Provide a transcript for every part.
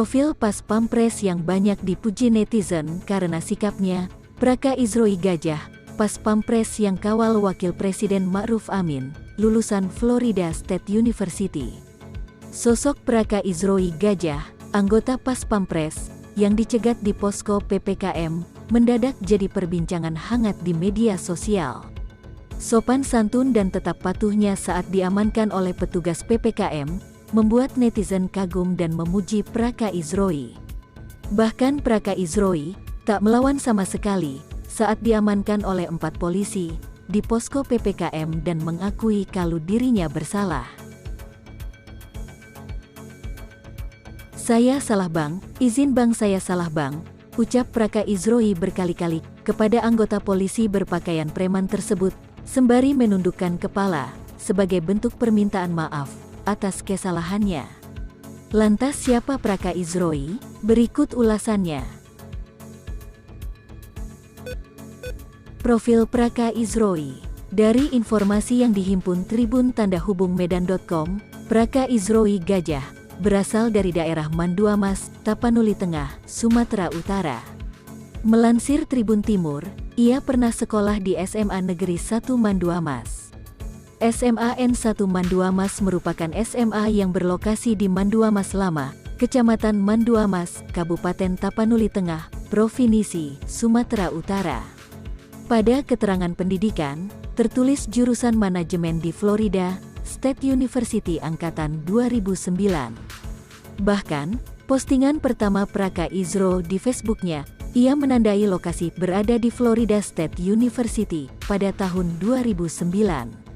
Profil Pas Pampres yang banyak dipuji netizen karena sikapnya, Praka Izroi Gajah, Pas Pampres yang kawal Wakil Presiden Ma'ruf Amin, lulusan Florida State University. Sosok Praka Izroi Gajah, anggota Pas Pampres, yang dicegat di posko PPKM, mendadak jadi perbincangan hangat di media sosial. Sopan santun dan tetap patuhnya saat diamankan oleh petugas PPKM, membuat netizen kagum dan memuji Praka Izroi. Bahkan Praka Izroi tak melawan sama sekali saat diamankan oleh 4 polisi di posko PPKM dan mengakui kalau dirinya bersalah. "Saya salah bang, izin bang saya salah bang," ucap Praka Izroi berkali-kali kepada anggota polisi berpakaian preman tersebut, sembari menundukkan kepala sebagai bentuk permintaan maaf atas kesalahannya. Lantas siapa Praka Izroi? Berikut ulasannya. Profil Praka Izroi. Dari informasi yang dihimpun tribun-medan.com, Praka Izroi Gajah berasal dari daerah Manduamas, Tapanuli Tengah, Sumatera Utara. Melansir Tribun Timur, ia pernah sekolah di SMA Negeri 1 Manduamas. SMA N1 Manduamas merupakan SMA yang berlokasi di Manduamas Lama, Kecamatan Manduamas, Kabupaten Tapanuli Tengah, Provinsi Sumatera Utara. Pada keterangan pendidikan, tertulis jurusan manajemen di Florida State University angkatan 2009. Bahkan, postingan pertama Praka Izroi di Facebooknya, ia menandai lokasi berada di Florida State University pada tahun 2009.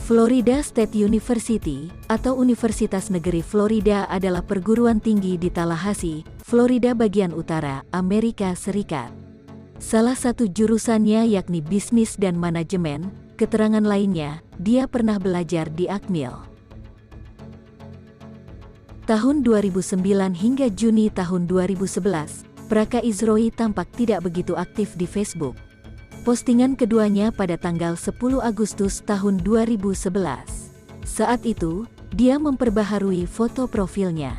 Florida State University, atau Universitas Negeri Florida adalah perguruan tinggi di Tallahassee, Florida bagian utara, Amerika Serikat. Salah satu jurusannya yakni bisnis dan manajemen. Keterangan lainnya, dia pernah belajar di Akmil. Tahun 2009 hingga Juni tahun 2011, Praka Izroi tampak tidak begitu aktif di Facebook. Postingan keduanya pada tanggal 10 Agustus tahun 2011. Saat itu, dia memperbaharui foto profilnya.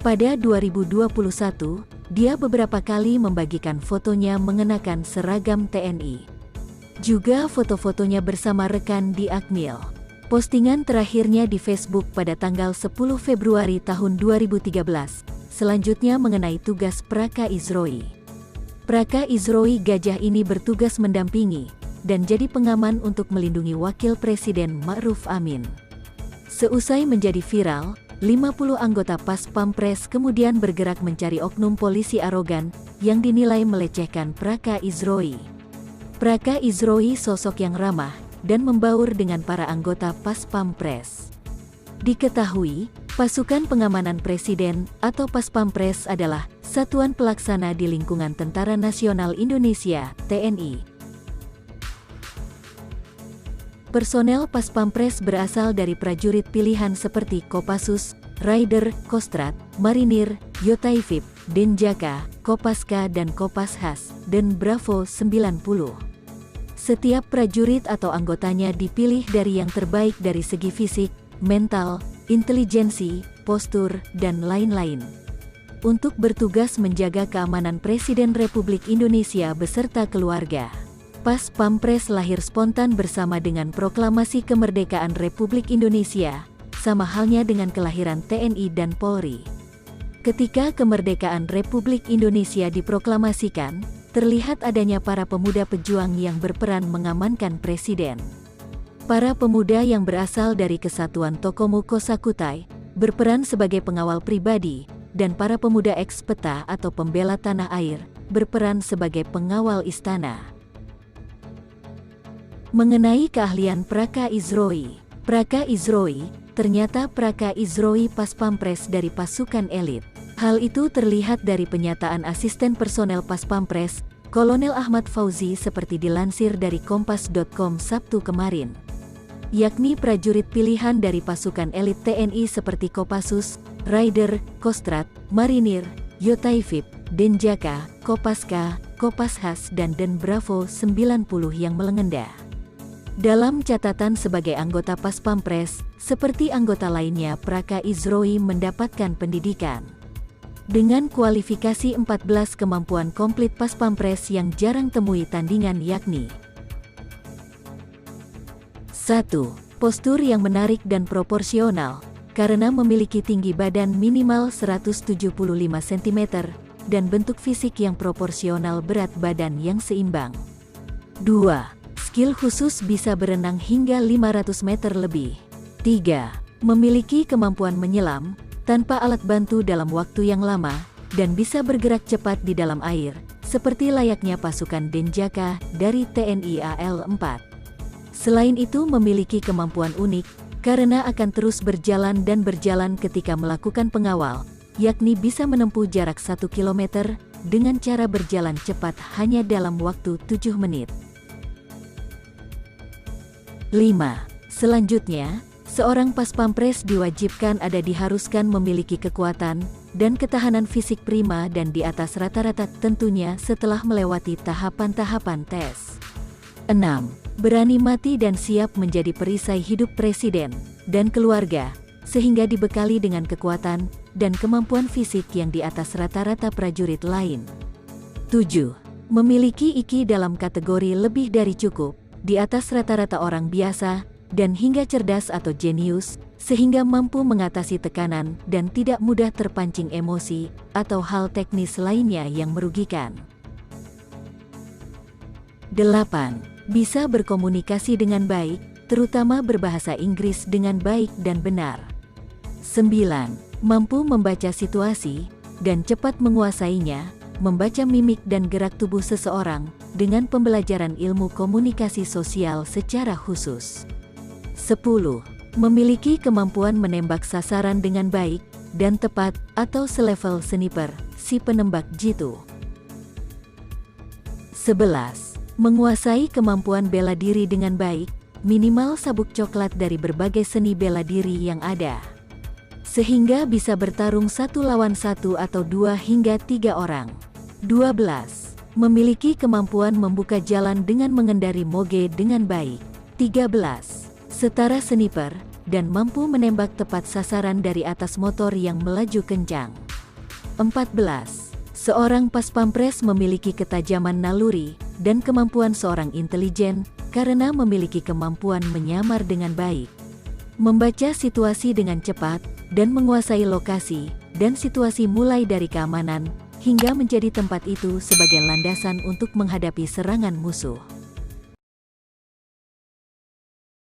Pada 2021, dia beberapa kali membagikan fotonya mengenakan seragam TNI. Juga foto-fotonya bersama rekan di Akmil. Postingan terakhirnya di Facebook pada tanggal 10 Februari tahun 2013, selanjutnya mengenai tugas Praka Izroi. Praka Izroi Gajah ini bertugas mendampingi dan jadi pengaman untuk melindungi Wakil Presiden Ma'ruf Amin. Seusai menjadi viral, 50 anggota Pas Pampres kemudian bergerak mencari oknum polisi arogan yang dinilai melecehkan Praka Izroi. Praka Izroi sosok yang ramah dan membaur dengan para anggota Pas Pampres. Diketahui, pasukan pengamanan presiden atau Pas Pampres adalah satuan pelaksana di lingkungan Tentara Nasional Indonesia, TNI. Personel Pas Pampres berasal dari prajurit pilihan seperti Kopassus, Raider, Kostrat, Marinir, Yotaifib, Denjaka, Kopaska dan Kopashas, dan Bravo 90. Setiap prajurit atau anggotanya dipilih dari yang terbaik dari segi fisik, mental, intelijensi, postur, dan lain-lain, untuk bertugas menjaga keamanan Presiden Republik Indonesia beserta keluarga. Pas Pampres lahir spontan bersama dengan proklamasi kemerdekaan Republik Indonesia, sama halnya dengan kelahiran TNI dan Polri. Ketika kemerdekaan Republik Indonesia diproklamasikan, terlihat adanya para pemuda pejuang yang berperan mengamankan Presiden. Para pemuda yang berasal dari Kesatuan Tokomu Kosakutai, berperan sebagai pengawal pribadi, dan para pemuda eks-peta atau pembela tanah air, berperan sebagai pengawal istana. Mengenai keahlian Praka Izroi. Praka Izroi, ternyata Praka Izroi Pas Pampres dari pasukan elit. Hal itu terlihat dari penyataan asisten personel Pas Pampres, Kolonel Ahmad Fauzi seperti dilansir dari Kompas.com Sabtu kemarin. Yakni prajurit pilihan dari pasukan elit TNI seperti Kopassus, Raider, Kostrat, Marinir, Yotaifib, Denjaka, Kopaska, Kopashas dan Den Bravo 90 yang melengenda. Dalam catatan sebagai anggota Pas Pampres, seperti anggota lainnya Praka Izroi mendapatkan pendidikan dengan kualifikasi 14 kemampuan komplit Pas Pampres yang jarang temui tandingan yakni 1. Postur yang menarik dan proporsional, karena memiliki tinggi badan minimal 175 cm, dan bentuk fisik yang proporsional berat badan yang seimbang. 2. Skill khusus bisa berenang hingga 500 meter lebih. 3. Memiliki kemampuan menyelam, tanpa alat bantu dalam waktu yang lama, dan bisa bergerak cepat di dalam air, seperti layaknya pasukan Denjaka dari TNI AL 4. Selain itu memiliki kemampuan unik, karena akan terus berjalan dan berjalan ketika melakukan pengawal, yakni bisa menempuh jarak 1 km, dengan cara berjalan cepat hanya dalam waktu 7 menit. 5. Selanjutnya, seorang Pas Pampres diharuskan memiliki kekuatan dan ketahanan fisik prima dan di atas rata-rata tentunya setelah melewati tahapan-tahapan tes. 6. Berani mati dan siap menjadi perisai hidup presiden dan keluarga, sehingga dibekali dengan kekuatan dan kemampuan fisik yang di atas rata-rata prajurit lain. 7. Memiliki IQ dalam kategori lebih dari cukup, di atas rata-rata orang biasa, dan hingga cerdas atau jenius, sehingga mampu mengatasi tekanan dan tidak mudah terpancing emosi atau hal teknis lainnya yang merugikan. 8. Bisa berkomunikasi dengan baik, terutama berbahasa Inggris dengan baik dan benar. 9. Mampu membaca situasi, dan cepat menguasainya, membaca mimik dan gerak tubuh seseorang, dengan pembelajaran ilmu komunikasi sosial secara khusus. 10. Memiliki kemampuan menembak sasaran dengan baik dan tepat atau selevel sniper, si penembak jitu. 11. Menguasai kemampuan bela diri dengan baik, minimal sabuk coklat dari berbagai seni bela diri yang ada. Sehingga bisa bertarung 1 lawan 1 atau 2 hingga 3 orang. 12. Memiliki kemampuan membuka jalan dengan mengendari moge dengan baik. 13. Setara sniper, dan mampu menembak tepat sasaran dari atas motor yang melaju kencang. 14. Seorang Pas Pampres memiliki ketajaman naluri, dan kemampuan seorang intelijen, karena memiliki kemampuan menyamar dengan baik, membaca situasi dengan cepat, dan menguasai lokasi, dan situasi mulai dari keamanan, hingga menjadi tempat itu sebagai landasan untuk menghadapi serangan musuh.